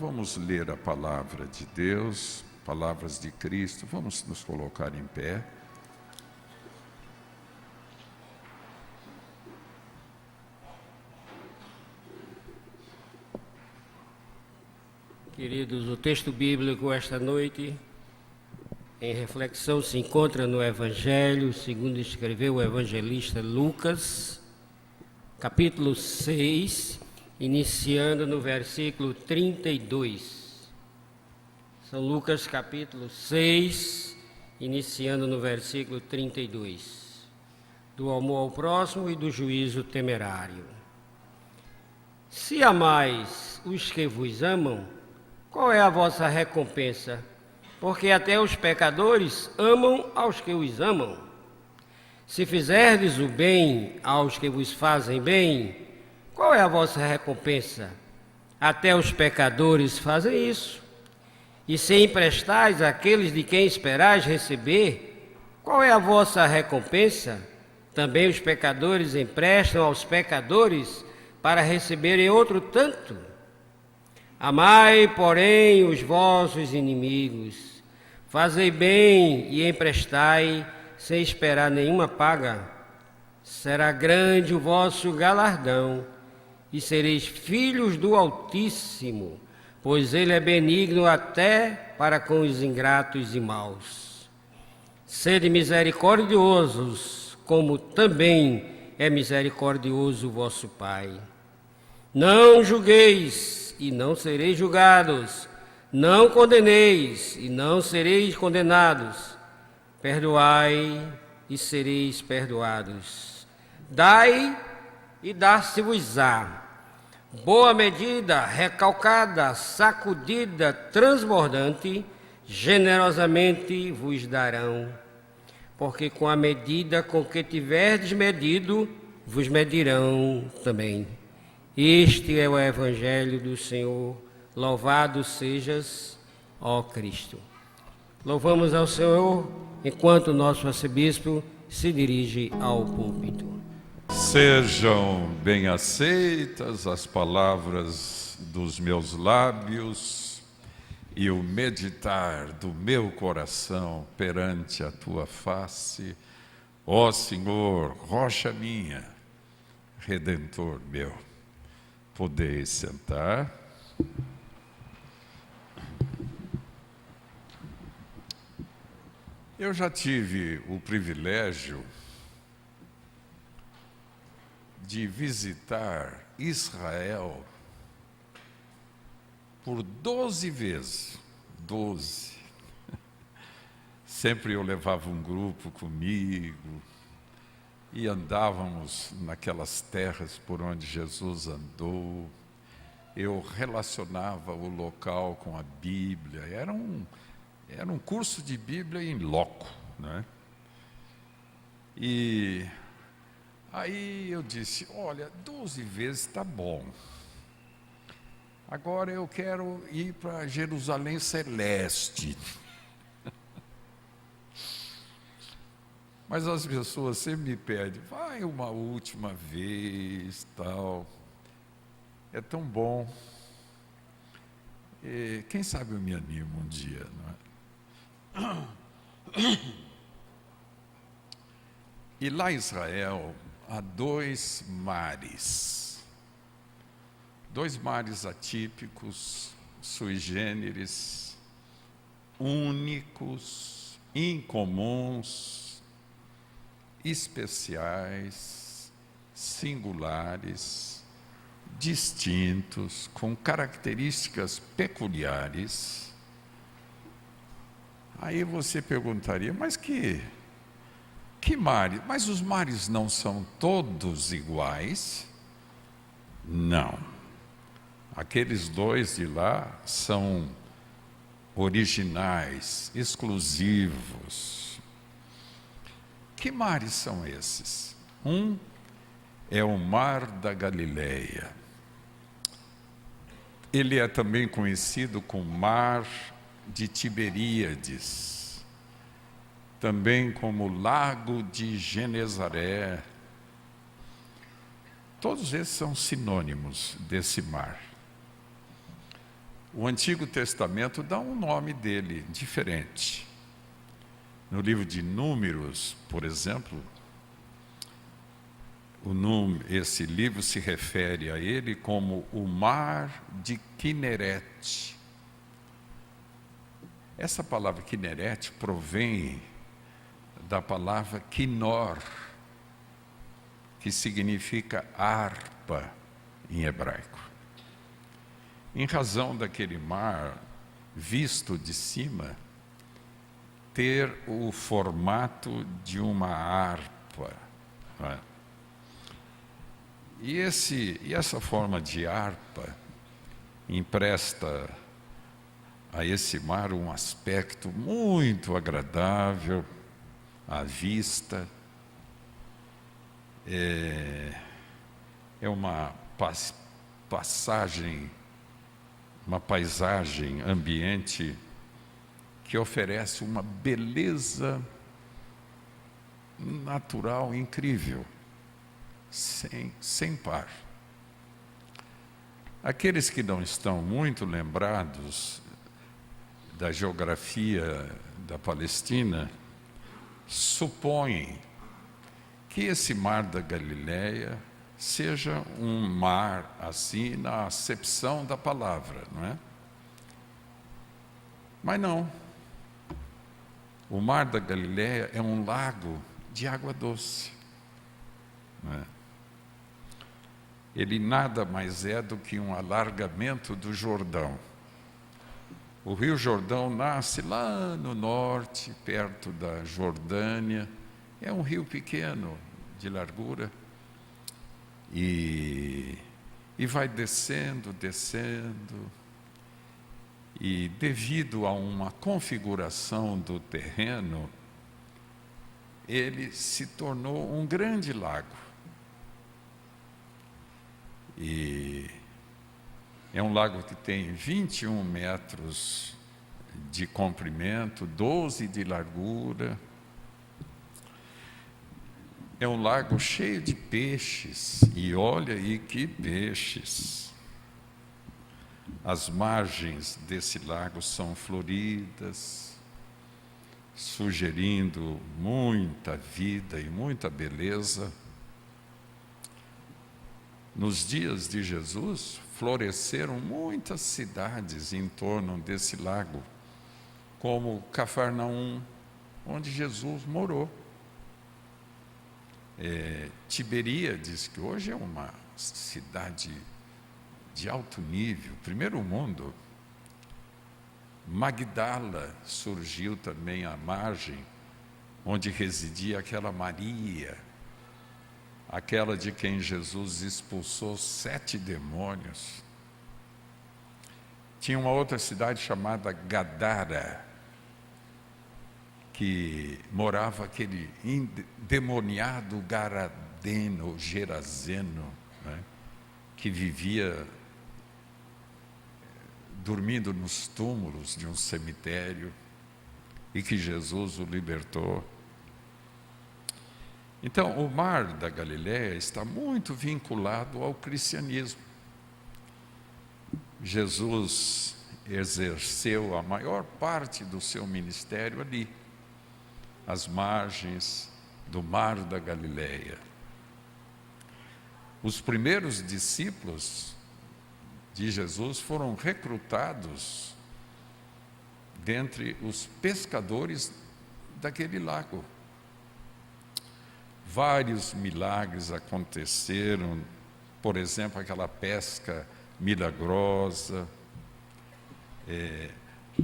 vamos ler a palavra de Deus, palavras de Cristo. Vamos nos colocar em pé. Queridos, o texto bíblico esta noite, em reflexão, se encontra no Evangelho, segundo escreveu o evangelista Lucas, capítulo 6, iniciando no versículo 32. São Lucas, capítulo 6, iniciando no versículo 32. Do amor ao próximo e do juízo temerário. Se amais os que vos amam, qual é a vossa recompensa? Porque até os pecadores amam aos que os amam. Se fizerdes o bem aos que vos fazem bem, qual é a vossa recompensa? Até os pecadores fazem isso. E se emprestais àqueles de quem esperais receber, qual é a vossa recompensa? Também os pecadores emprestam aos pecadores para receberem outro tanto. Amai, porém, os vossos inimigos, fazei bem e emprestai, sem esperar nenhuma paga. Será grande o vosso galardão, e sereis filhos do Altíssimo, pois ele é benigno até para com os ingratos e maus. Sede misericordiosos, como também é misericordioso o vosso Pai. Não julgueis, e não sereis julgados. Não condeneis, e não sereis condenados. Perdoai, e sereis perdoados. Dai, e dar-se-vos-á. Boa medida, recalcada, sacudida, transbordante, generosamente vos darão. Porque com a medida com que tiverdes medido, vos medirão também. Este é o Evangelho do Senhor. Louvado sejas, ó Cristo. Louvamos ao Senhor enquanto o nosso arcebispo se dirige ao púlpito. Sejam bem aceitas as palavras dos meus lábios e o meditar do meu coração perante a tua face, ó Senhor, rocha minha, Redentor meu. Podeis sentar. Eu já tive o privilégio de visitar Israel por 12 vezes. 12. Sempre eu levava um grupo comigo e andávamos naquelas terras por onde Jesus andou. Eu relacionava o local com a Bíblia. Era um curso de Bíblia em loco, né? E aí eu disse, olha, 12 vezes está bom. Agora eu quero ir para Jerusalém Celeste. Mas as pessoas sempre me pedem, vai uma última vez, tal. É tão bom. E quem sabe eu me animo um dia, não é? E lá em Israel há dois mares atípicos, sui generis, únicos, incomuns, especiais, singulares, distintos, com características peculiares. Aí você perguntaria, mas que mares? Mas os mares não são todos iguais? Não. Aqueles dois de lá são originais, exclusivos. Que mares são esses? Um é o Mar da Galileia. Ele é também conhecido como Mar de Tiberíades, também como Lago de Genezaré. Todos esses são sinônimos desse mar. O Antigo Testamento dá um nome dele diferente. No livro de Números, por exemplo, esse livro se refere a ele como o Mar de Quinerete. Essa palavra Quinerete provém da palavra Quinor, que significa harpa em hebraico. Em razão daquele mar, visto de cima, ter o formato de uma harpa. Não é? E essa forma de harpa empresta a esse mar um aspecto muito agradável à vista. É uma uma paisagem ambiente que oferece uma beleza natural incrível, sem par. Aqueles que não estão muito lembrados da geografia da Palestina supõem que esse mar da Galileia seja um mar assim na acepção da palavra, não é? Mas não. O mar da Galileia é um lago de água doce, não é? Ele nada mais é do que um alargamento do Jordão. O Rio Jordão nasce lá no norte, perto da Jordânia. É um rio pequeno, de largura, e vai descendo, e devido a uma configuração do terreno, ele se tornou um grande lago. E é um lago que tem 21 metros de comprimento, 12 de largura. É um lago cheio de peixes, e olha aí que peixes. As margens desse lago são floridas, sugerindo muita vida e muita beleza. Nos dias de Jesus, floresceram muitas cidades em torno desse lago, como Cafarnaum, onde Jesus morou. Tiberíades, que hoje é uma cidade de alto nível, primeiro mundo. Magdala surgiu também à margem, onde residia aquela Maria, aquela de quem Jesus expulsou 7 demônios. Tinha uma outra cidade chamada Gadara, que morava aquele endemoniado garadeno, gerazeno, né, que vivia dormindo nos túmulos de um cemitério, e que Jesus o libertou. Então, o mar da Galileia está muito vinculado ao cristianismo. Jesus exerceu a maior parte do seu ministério ali, às margens do mar da Galileia. Os primeiros discípulos de Jesus foram recrutados dentre os pescadores daquele lago. Vários milagres aconteceram, por exemplo, aquela pesca milagrosa,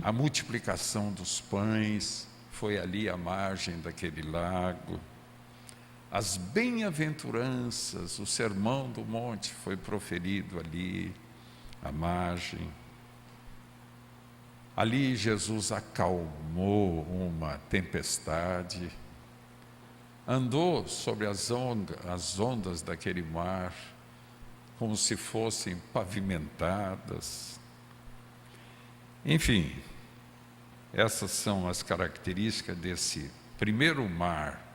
a multiplicação dos pães foi ali à margem daquele lago. As bem-aventuranças, o sermão do monte foi proferido ali à margem. Ali Jesus acalmou uma tempestade, andou sobre as ondas daquele mar, como se fossem pavimentadas. Enfim, essas são as características desse primeiro mar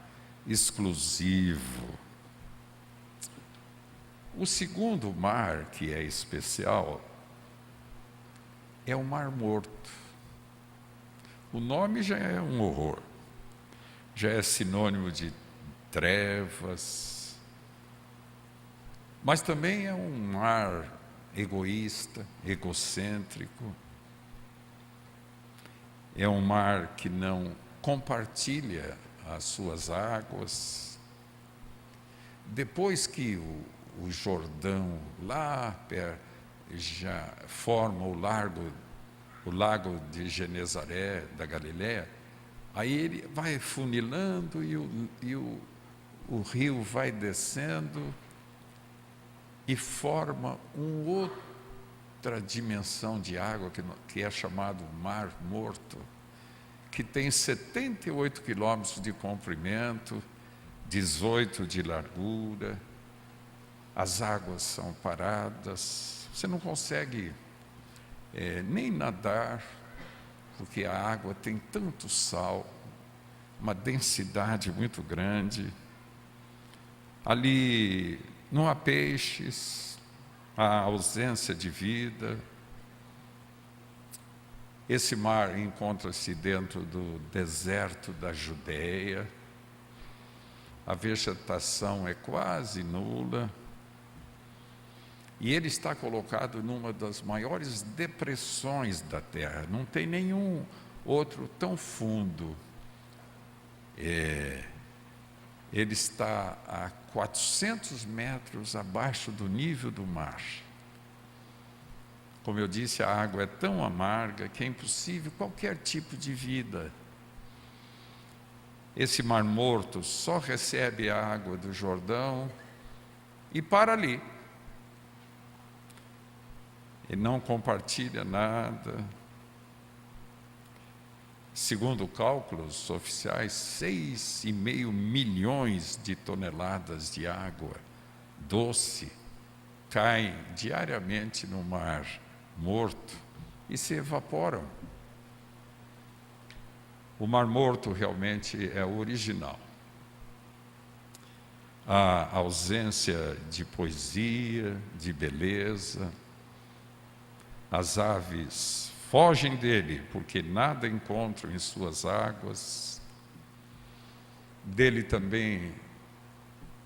exclusivo. O segundo mar, que é especial, é o Mar Morto. O nome já é um horror, já é sinônimo de trevas, mas também é um mar egoísta, egocêntrico, é um mar que não compartilha as suas águas. Depois que o Jordão, lá perto, já forma o lago de Genezaré, da Galiléia, aí ele vai funilando e o rio vai descendo e forma outra dimensão de água que é chamado Mar Morto, que tem 78 quilômetros de comprimento, 18 de largura. As águas são paradas, você não consegue nem nadar, porque a água tem tanto sal, uma densidade muito grande. Ali não há peixes, há ausência de vida. Esse mar encontra-se dentro do deserto da Judeia. A vegetação é quase nula. E ele está colocado numa das maiores depressões da Terra. Não tem nenhum outro tão fundo. Ele está a 400 metros abaixo do nível do mar. Como eu disse, a água é tão amarga que é impossível qualquer tipo de vida. Esse Mar Morto só recebe a água do Jordão e para ali. Ele não compartilha nada. Segundo cálculos oficiais, 6,5 milhões de toneladas de água doce caem diariamente no Mar Morto e se evaporam. O Mar Morto realmente é o original. A ausência de poesia, de beleza. As aves fogem dele, porque nada encontram em suas águas. Dele também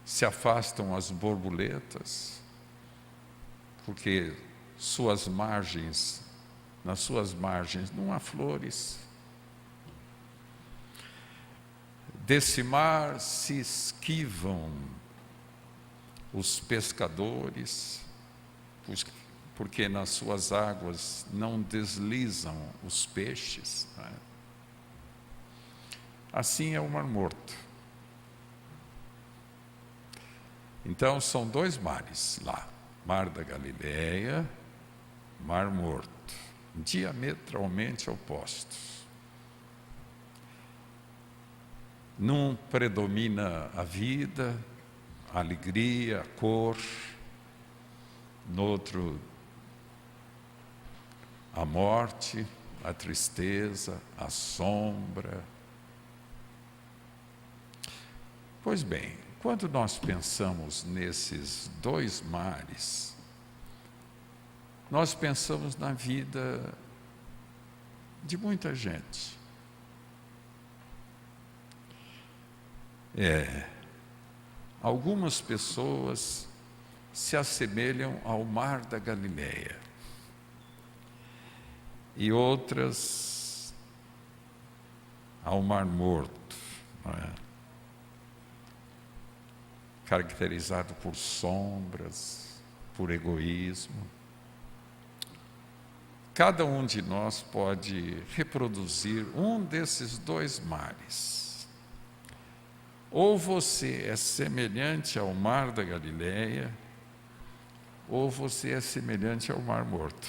se afastam as borboletas, porque nas suas margens não há flores. Desse mar se esquivam os pescadores, porque nas suas águas não deslizam os peixes. Né? Assim é o Mar Morto. Então são dois mares lá, Mar da Galileia, Mar Morto, diametralmente opostos. Num predomina a vida, a alegria, a cor, no outro a morte, a tristeza, a sombra. Pois bem, quando nós pensamos nesses dois mares, nós pensamos na vida de muita gente. Algumas pessoas se assemelham ao Mar da Galileia e outras ao Mar Morto, não é? Caracterizado por sombras, por egoísmo. Cada um de nós pode reproduzir um desses dois mares. Ou você é semelhante ao Mar da Galileia, ou você é semelhante ao Mar Morto.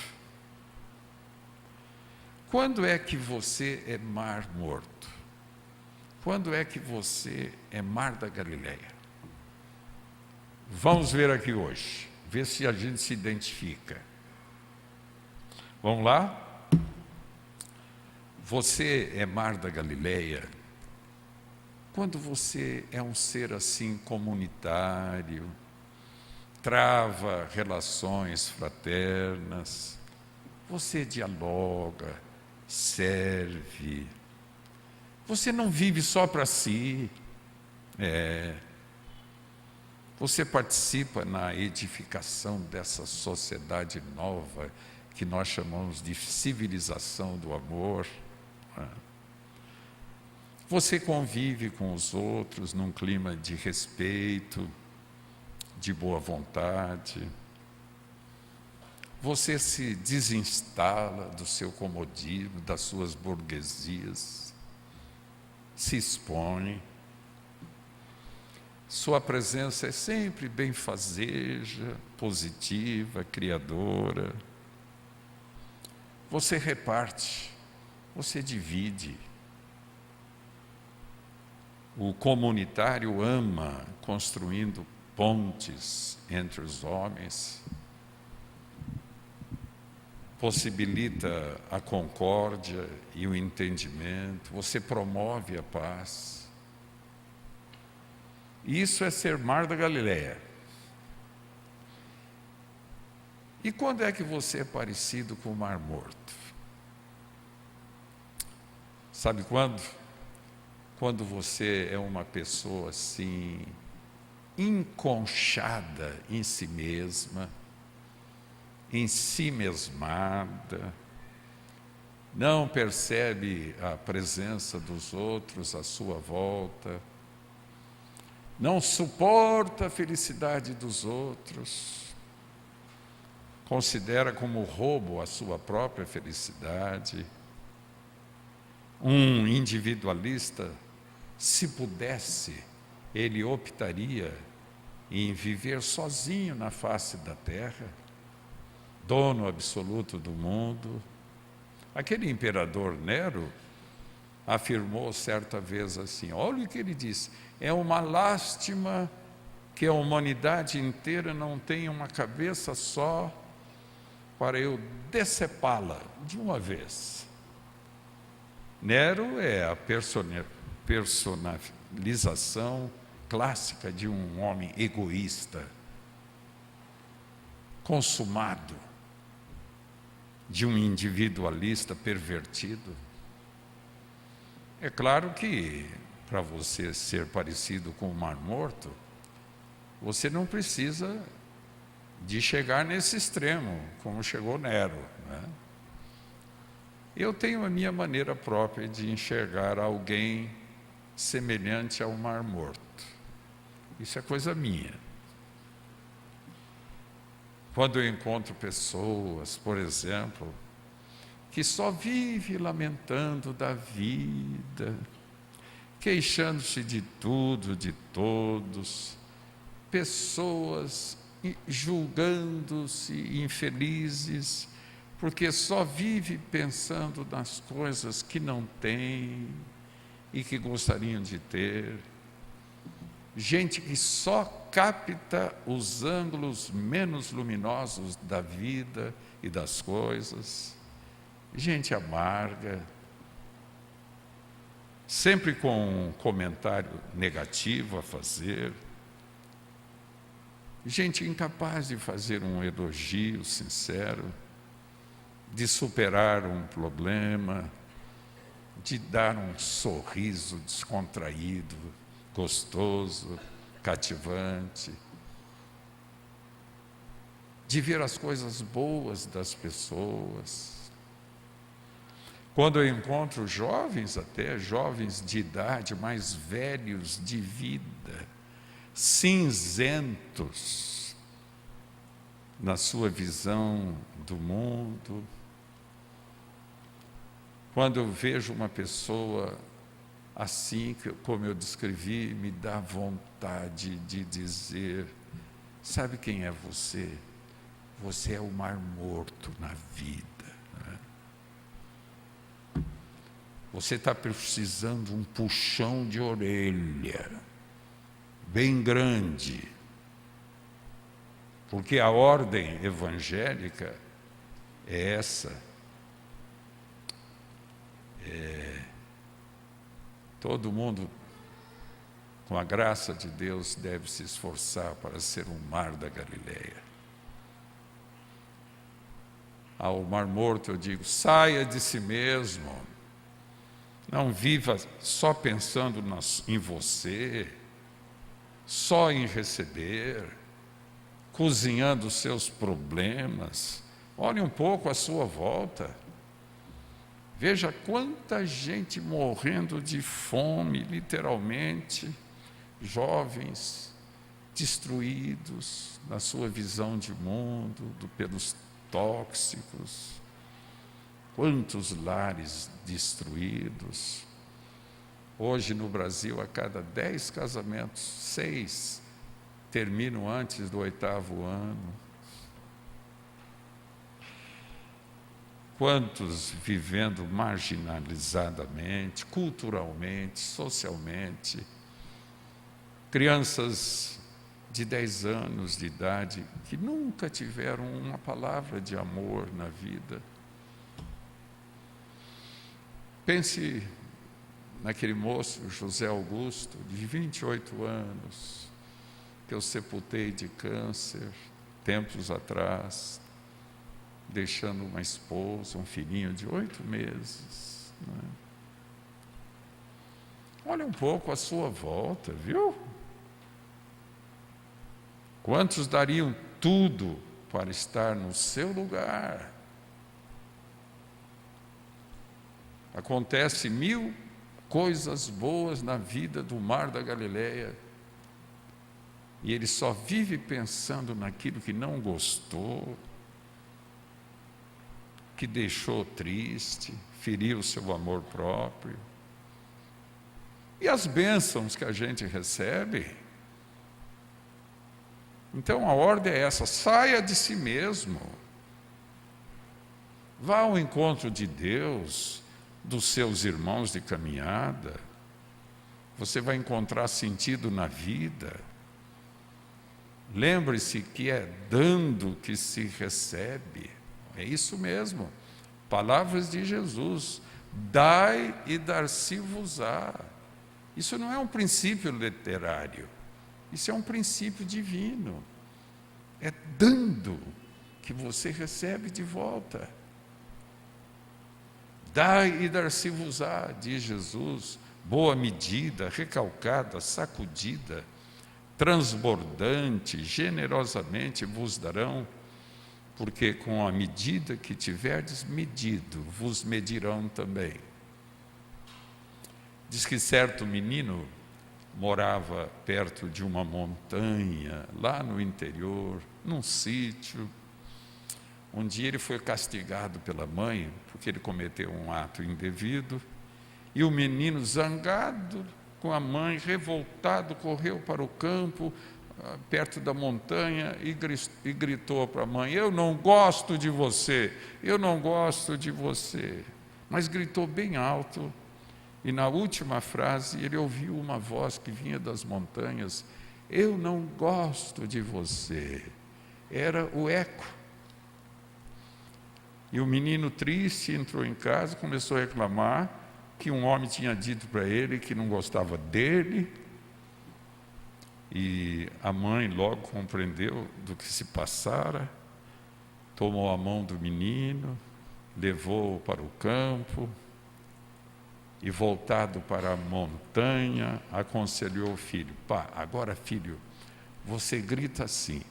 Quando é que você é Mar Morto? Quando é que você é Mar da Galileia? Vamos ver aqui hoje, ver se a gente se identifica. Vamos lá? Você é Mar da Galileia quando você é um ser assim comunitário, trava relações fraternas, Você dialoga, serve. Você não vive só para si. Você participa na edificação dessa sociedade nova que nós chamamos de civilização do amor. Você convive com os outros num clima de respeito, de boa vontade. Você se desinstala do seu comodismo, das suas burguesias, se expõe. Sua presença é sempre benfazeja, positiva, criadora. Você reparte, você divide. O comunitário ama, construindo pontes entre os homens, possibilita a concórdia e o entendimento, você promove a paz. Isso é ser Mar da Galileia. E quando é que você é parecido com o Mar Morto? Sabe quando? Quando você é uma pessoa assim, enconchada em si mesma, em si mesmada, não percebe a presença dos outros à sua volta, não suporta a felicidade dos outros, considera como roubo a sua própria felicidade. Um individualista, se pudesse, ele optaria em viver sozinho na face da terra, dono absoluto do mundo. Aquele imperador Nero afirmou certa vez assim, olha o que ele disse, é uma lástima que a humanidade inteira não tenha uma cabeça só para eu decepá-la de uma vez. Nero é a personalização clássica de um homem egoísta, consumado, de um individualista pervertido. É claro que, para você ser parecido com o Mar Morto, você não precisa de chegar nesse extremo, como chegou Nero, né? Eu tenho a minha maneira própria de enxergar alguém semelhante ao Mar Morto. Isso é coisa minha. Quando eu encontro pessoas, por exemplo, que só vivem lamentando da vida, queixando-se de tudo, de todos, pessoas julgando-se infelizes, porque só vive pensando nas coisas que não têm e que gostariam de ter. Gente que só capta os ângulos menos luminosos da vida e das coisas. Gente amarga, sempre com um comentário negativo a fazer. Gente incapaz de fazer um elogio sincero, de superar um problema, de dar um sorriso descontraído, gostoso, cativante, de ver as coisas boas das pessoas. Quando eu encontro jovens, até jovens de idade, mais velhos de vida, cinzentos na sua visão do mundo, quando eu vejo uma pessoa assim, como eu descrevi, me dá vontade de dizer, sabe quem é você? Você é o Mar Morto na vida. Né? Você está precisando de um puxão de orelha, bem grande, porque a ordem evangélica é essa. Todo mundo, com a graça de Deus, deve se esforçar para ser um Mar da Galileia. ao Mar Morto, eu digo: saia de si mesmo. Não viva só pensando em você, só em receber, cozinhando os seus problemas. Olhe um pouco à sua volta. Veja quanta gente morrendo de fome, literalmente, jovens destruídos na sua visão de mundo, pelos tóxicos. Quantos lares destruídos. Hoje no Brasil, a cada 10 casamentos, 6 terminam antes do 8º ano. Quantos vivendo marginalizadamente, culturalmente, socialmente. Crianças de 10 anos de idade que nunca tiveram uma palavra de amor na vida. Pense naquele moço, José Augusto, de 28 anos, que eu sepultei de câncer tempos atrás, deixando uma esposa, um filhinho de 8 meses. Né? Olha um pouco à sua volta, viu? Quantos dariam tudo para estar no seu lugar? Acontece 1000 coisas boas na vida do Mar da Galileia, e ele só vive pensando naquilo que não gostou, que deixou triste, feriu o seu amor próprio. E as bênçãos que a gente recebe. Então a ordem é essa: saia de si mesmo, vá ao encontro de Deus, dos seus irmãos de caminhada. Você vai encontrar sentido na vida. Lembre-se que é dando que se recebe. É isso mesmo. Palavras de Jesus: dai e dar-se-vos-á. Isso não é um princípio literário. Isso é um princípio divino. É dando que você recebe de volta. Dai e dar-se-vos-á, diz Jesus. Boa medida, recalcada, sacudida, transbordante, generosamente vos darão, porque com a medida que tiverdes medido, vos medirão também. Diz que certo menino morava perto de uma montanha, lá no interior, num sítio. Um dia ele foi castigado pela mãe, porque ele cometeu um ato indevido, e o menino, zangado com a mãe, revoltado, correu para o campo, perto da montanha, e gritou para a mãe: eu não gosto de você, eu não gosto de você. Mas gritou bem alto, e na última frase ele ouviu uma voz que vinha das montanhas: eu não gosto de você. Era o eco. E o menino, triste, entrou em casa, começou a reclamar que um homem tinha dito para ele que não gostava dele. E a mãe logo compreendeu do que se passara, tomou a mão do menino, levou-o para o campo e, voltado para a montanha, aconselhou o filho: pá, agora, filho, você grita assim: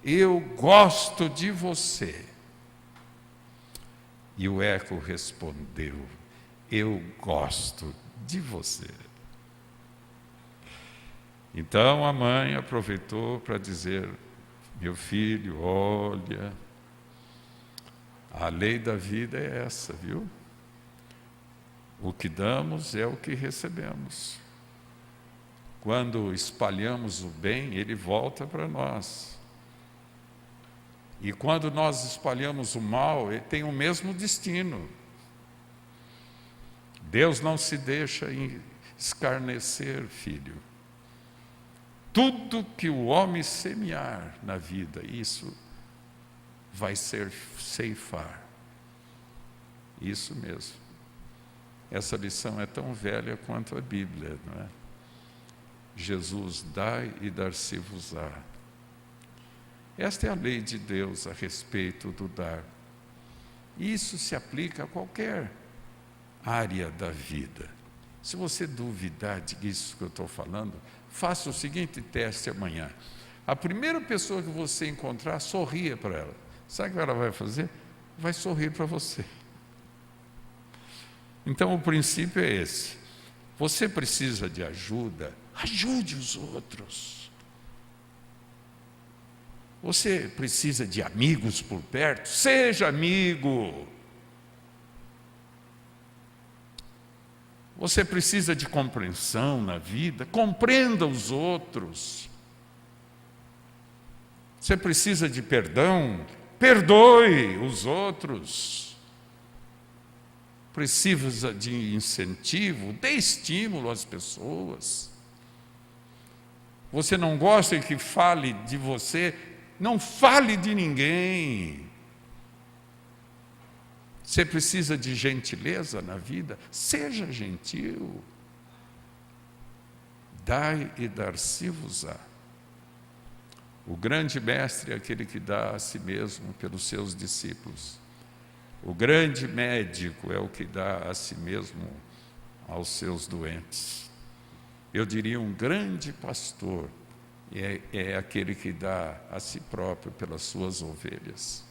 eu gosto de você. E o eco respondeu: eu gosto de você. Então a mãe aproveitou para dizer: meu filho, olha, a lei da vida é essa, viu? O que damos é o que recebemos. Quando espalhamos o bem, ele volta para nós. E quando nós espalhamos o mal, ele tem o mesmo destino. Deus não se deixa escarnecer, filho. Tudo que o homem semear na vida, isso vai ser ceifar. Isso mesmo. Essa lição é tão velha quanto a Bíblia, não é? Jesus: dai e dar-se-vos-á. Esta é a lei de Deus a respeito do dar. Isso se aplica a qualquer área da vida. Se você duvidar disso que eu estou falando, faça o seguinte teste amanhã. A primeira pessoa que você encontrar, sorria para ela. Sabe o que ela vai fazer? Vai sorrir para você. Então, o princípio é esse. Você precisa de ajuda, ajude os outros. Você precisa de amigos por perto, seja amigo. Você precisa de compreensão na vida, compreenda os outros. Você precisa de perdão, perdoe os outros. Precisa de incentivo, dê estímulo às pessoas. Você não gosta que fale de você, não fale de ninguém. Você precisa de gentileza na vida, seja gentil. Dai e dar-se-vos-á. O grande mestre é aquele que dá a si mesmo pelos seus discípulos. O grande médico é o que dá a si mesmo aos seus doentes. Eu diria um grande pastor é aquele que dá a si próprio pelas suas ovelhas.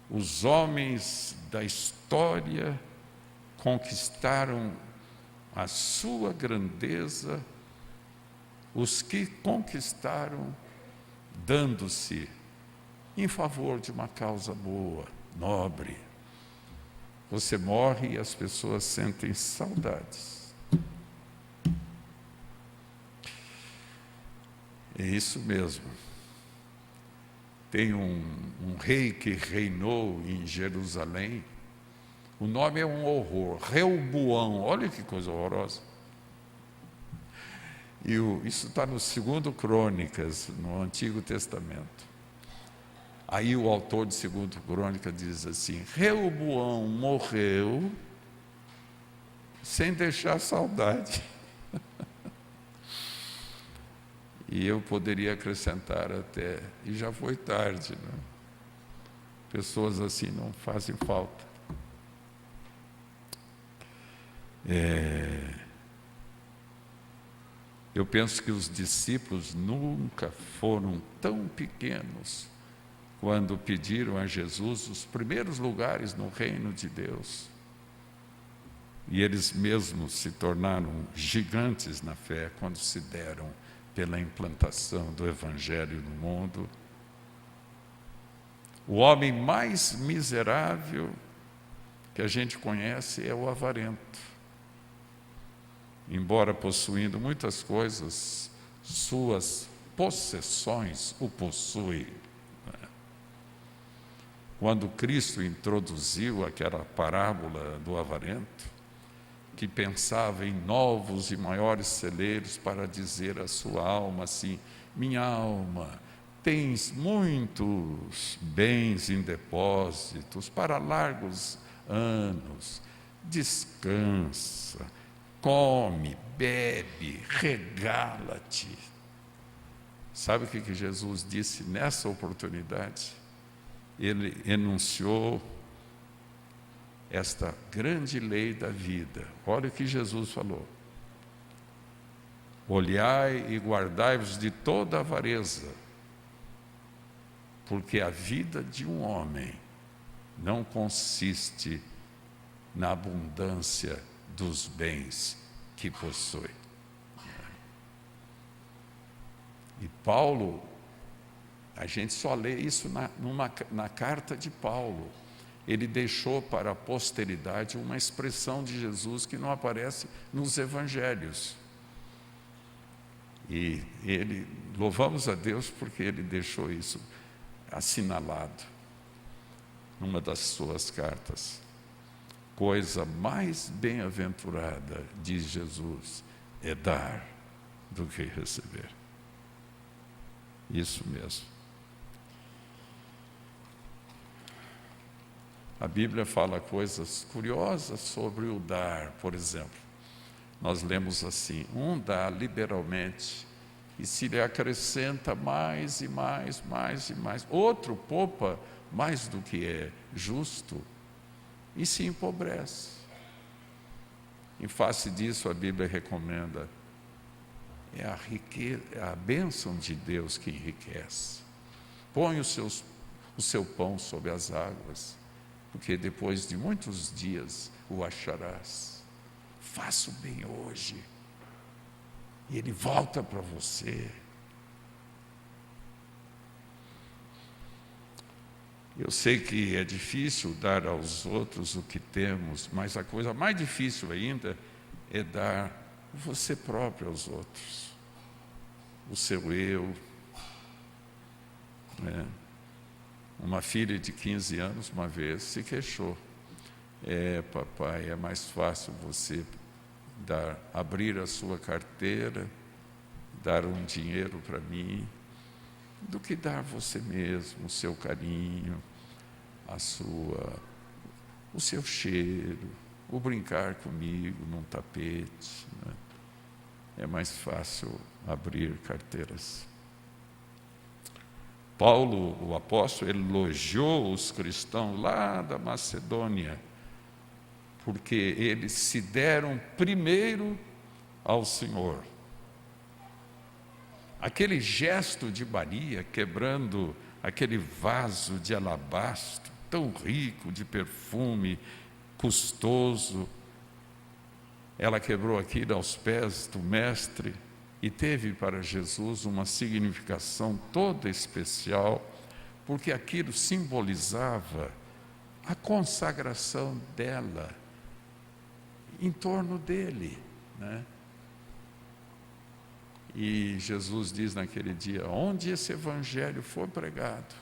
Os homens da história conquistaram a sua grandeza, os que conquistaram dando-se em favor de uma causa boa, nobre. Você morre e as pessoas sentem saudades. É isso mesmo. Tem um rei que reinou em Jerusalém. O nome é um horror, Reoboão. Olha que coisa horrorosa. E isso está no 2 Crônicas, no Antigo Testamento. Aí o autor de 2 Crônicas diz assim: Reoboão morreu sem deixar saudade. E eu poderia acrescentar até, e já foi tarde, né? Pessoas assim não fazem falta. Eu penso que os discípulos nunca foram tão pequenos quando pediram a Jesus os primeiros lugares no reino de Deus. E eles mesmos se tornaram gigantes na fé quando se deram pela implantação do Evangelho no mundo. O homem mais miserável que a gente conhece é o avarento. Embora possuindo muitas coisas, suas possessões o possuem. Quando Cristo introduziu aquela parábola do avarento, que pensava em novos e maiores celeiros para dizer à sua alma assim: minha alma, tens muitos bens em depósitos para largos anos, descansa, come, bebe, regala-te. Sabe o que Jesus disse nessa oportunidade? Ele enunciou esta grande lei da vida. Olha o que Jesus falou: olhai e guardai-vos de toda avareza, porque a vida de um homem não consiste na abundância dos bens que possui. E Paulo, a gente só lê isso na carta de Paulo. Ele deixou para a posteridade uma expressão de Jesus que não aparece nos evangelhos. E louvamos a Deus porque ele deixou isso assinalado numa das suas cartas. Coisa mais bem-aventurada, diz Jesus, é dar do que receber. Isso mesmo. A Bíblia fala coisas curiosas sobre o dar, por exemplo. Nós lemos assim: um dá liberalmente e se lhe acrescenta mais e mais, mais e mais. Outro poupa mais do que é justo e se empobrece. Em face disso, a Bíblia recomenda: é a riqueza, é a bênção de Deus que enriquece. Põe o seu pão sobre as águas, porque depois de muitos dias o acharás. Faça o bem hoje, e ele volta para você. Eu sei que é difícil dar aos outros o que temos, mas a coisa mais difícil ainda é dar você próprio aos outros, o seu eu. Uma filha de 15 anos, uma vez, se queixou: papai, é mais fácil você abrir a sua carteira, dar um dinheiro para mim, do que dar você mesmo o seu carinho, o seu cheiro, o brincar comigo num tapete. É mais fácil abrir carteiras. Paulo, o apóstolo, elogiou os cristãos lá da Macedônia, porque eles se deram primeiro ao Senhor. Aquele gesto de Maria, quebrando aquele vaso de alabastro, tão rico de perfume, custoso, ela quebrou aquilo aos pés do Mestre e teve para Jesus uma significação toda especial, porque aquilo simbolizava a consagração dela em torno dele, né? E Jesus diz naquele dia: onde esse evangelho for pregado,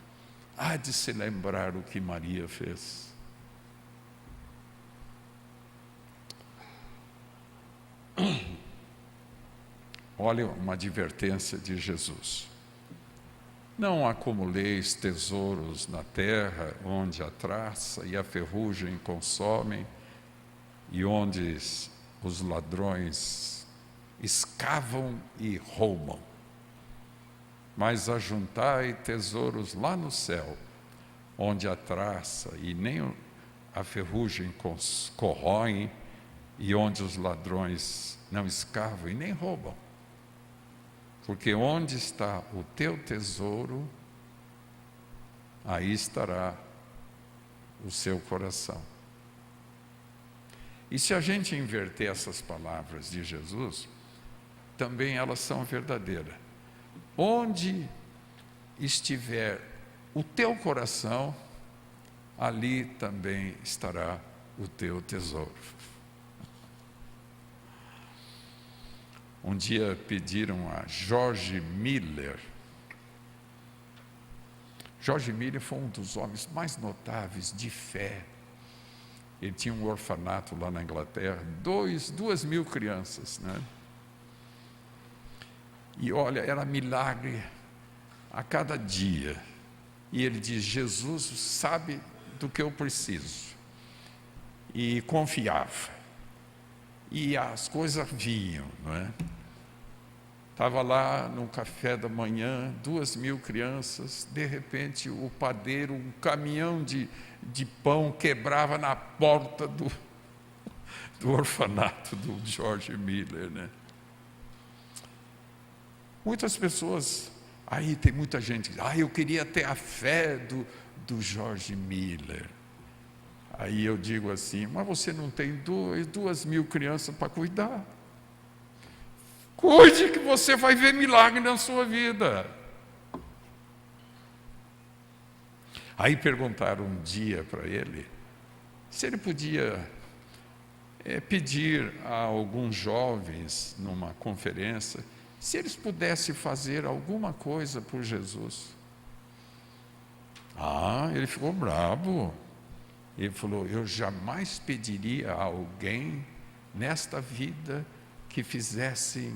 há de se lembrar o que Maria fez. Olha uma advertência de Jesus: não acumuleis tesouros na terra, onde a traça e a ferrugem consomem, e onde os ladrões escavam e roubam. Mas ajuntai tesouros lá no céu, onde a traça e nem a ferrugem corroem, e onde os ladrões não escavam e nem roubam. Porque onde está o teu tesouro, aí estará o seu coração. E se a gente inverter essas palavras de Jesus, também elas são verdadeiras. Onde estiver o teu coração, ali também estará o teu tesouro. Um dia pediram a George Miller. George Miller foi um dos homens mais notáveis de fé. Ele tinha um orfanato lá na Inglaterra, 2.000 crianças, né? E olha, era milagre a cada dia. E ele diz: Jesus sabe do que eu preciso. E confiava. E as coisas vinham, não é? Estava lá no café da manhã, 2.000 crianças, de repente o padeiro, um caminhão de pão quebrava na porta do orfanato do George Miller, né? Muitas pessoas, aí tem muita gente que diz: eu queria ter a fé do George Miller. Aí eu digo assim: mas você não tem 2.000 crianças para cuidar? Cuide, que você vai ver milagre na sua vida. Aí perguntaram um dia para ele se ele podia pedir a alguns jovens numa conferência se eles pudessem fazer alguma coisa por Jesus. Ele ficou bravo. Ele falou: eu jamais pediria a alguém nesta vida que fizesse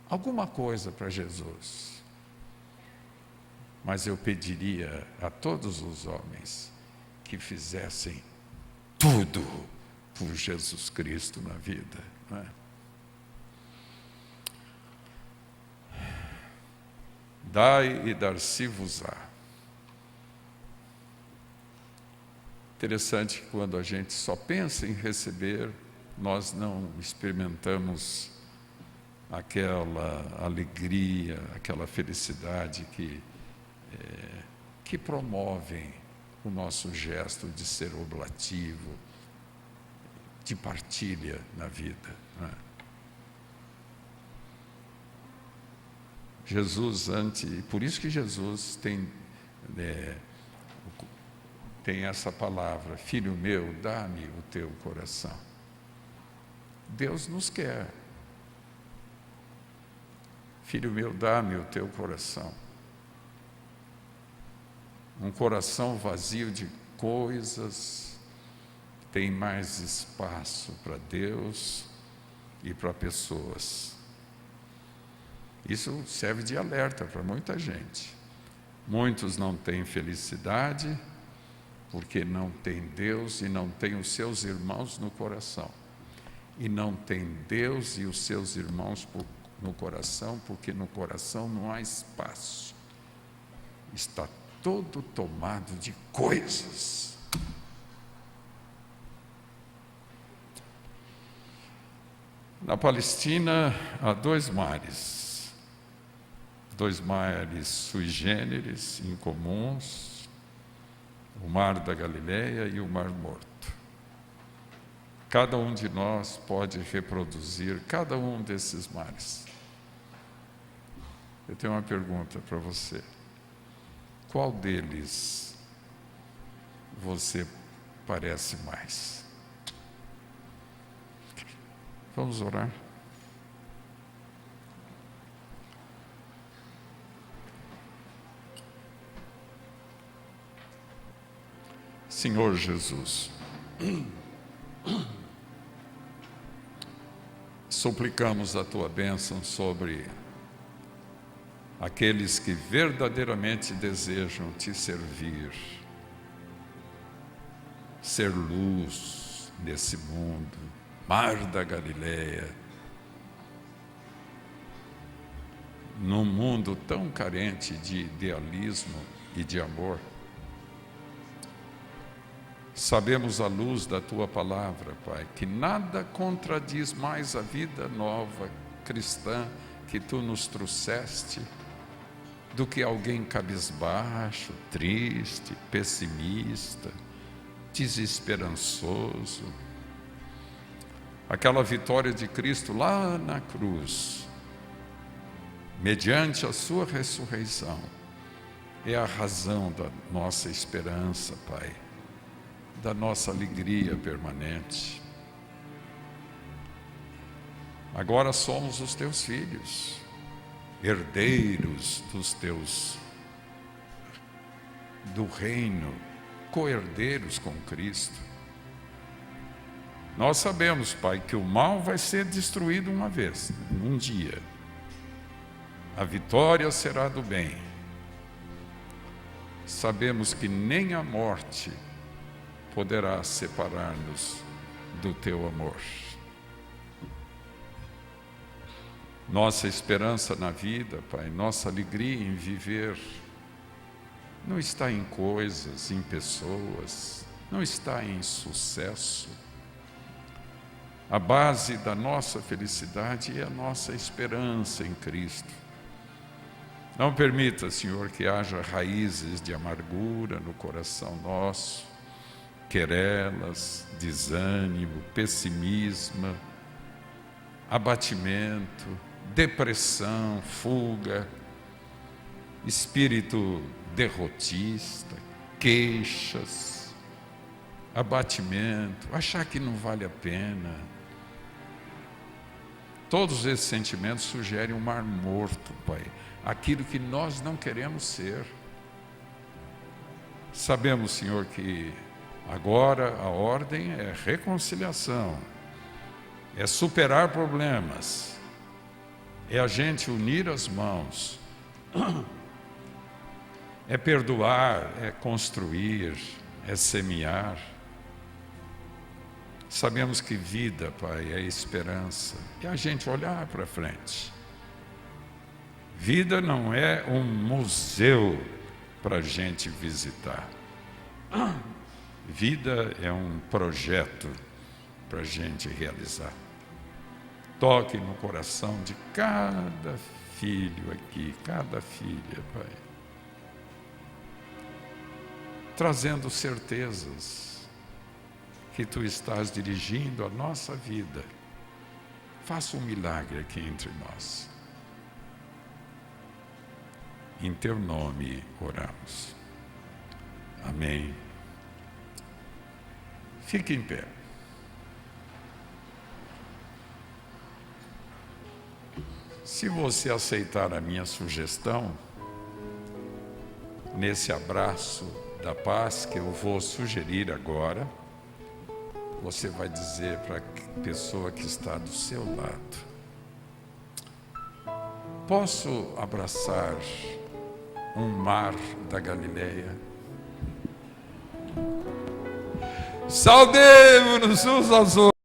alguma coisa para Jesus, mas eu pediria a todos os homens que fizessem tudo por Jesus Cristo na vida, não é? Dai e dar-se-vos-á. Interessante que quando a gente só pensa em receber, nós não experimentamos aquela alegria, aquela felicidade que promovem o nosso gesto de ser oblativo, de partilha na vida, não é? Jesus por isso que Jesus tem essa palavra: filho meu, dá-me o teu coração. Deus nos quer. Filho meu, dá-me o teu coração. Um coração vazio de coisas tem mais espaço para Deus e para pessoas. Isso serve de alerta para muita gente. Muitos não têm felicidade porque não têm Deus e não têm os seus irmãos no coração. E não tem Deus e os seus irmãos no coração, porque no coração não há espaço. Está todo tomado de coisas. Na Palestina há dois mares sui generis, incomuns, o Mar da Galileia e o Mar Morto. Cada um de nós pode reproduzir cada um desses mares. Eu tenho uma pergunta para você. Qual deles você parece mais? Vamos orar? Senhor Jesus, suplicamos a Tua bênção sobre aqueles que verdadeiramente desejam Te servir, ser luz nesse mundo, Mar da Galileia, num mundo tão carente de idealismo e de amor. Sabemos à luz da Tua palavra, Pai, que nada contradiz mais a vida nova cristã que Tu nos trouxeste do que alguém cabisbaixo, triste, pessimista, desesperançoso. Aquela vitória de Cristo lá na cruz, mediante a Sua ressurreição, é a razão da nossa esperança, Pai, da nossa alegria permanente. Agora somos os Teus filhos, herdeiros do reino, co-herdeiros com Cristo. Nós sabemos, Pai, que o mal vai ser destruído uma vez, um dia. A vitória será do bem. Sabemos que nem a morte poderá separar-nos do Teu amor. Nossa esperança na vida, Pai, nossa alegria em viver, não está em coisas, em pessoas, não está em sucesso. A base da nossa felicidade é a nossa esperança em Cristo. Não permita, Senhor, que haja raízes de amargura no coração nosso, querelas, desânimo, pessimismo, abatimento, depressão, fuga, espírito derrotista, queixas, abatimento, achar que não vale a pena. Todos esses sentimentos sugerem um mar morto, Pai, aquilo que nós não queremos ser. Sabemos, Senhor, que agora a ordem é reconciliação, é superar problemas, é a gente unir as mãos, é perdoar, é construir, é semear. Sabemos que vida, Pai, é esperança, é a gente olhar para frente. Vida não é um museu para a gente visitar. Vida é um projeto para a gente realizar. Toque no coração de cada filho aqui, cada filha, Pai. Trazendo certezas que Tu estás dirigindo a nossa vida. Faça um milagre aqui entre nós. Em Teu nome oramos. Amém. Fique em pé. Se você aceitar a minha sugestão, nesse abraço da paz que eu vou sugerir agora, você vai dizer para a pessoa que está do seu lado: posso abraçar um mar da Galileia? Saudemos-nos uns aos outros.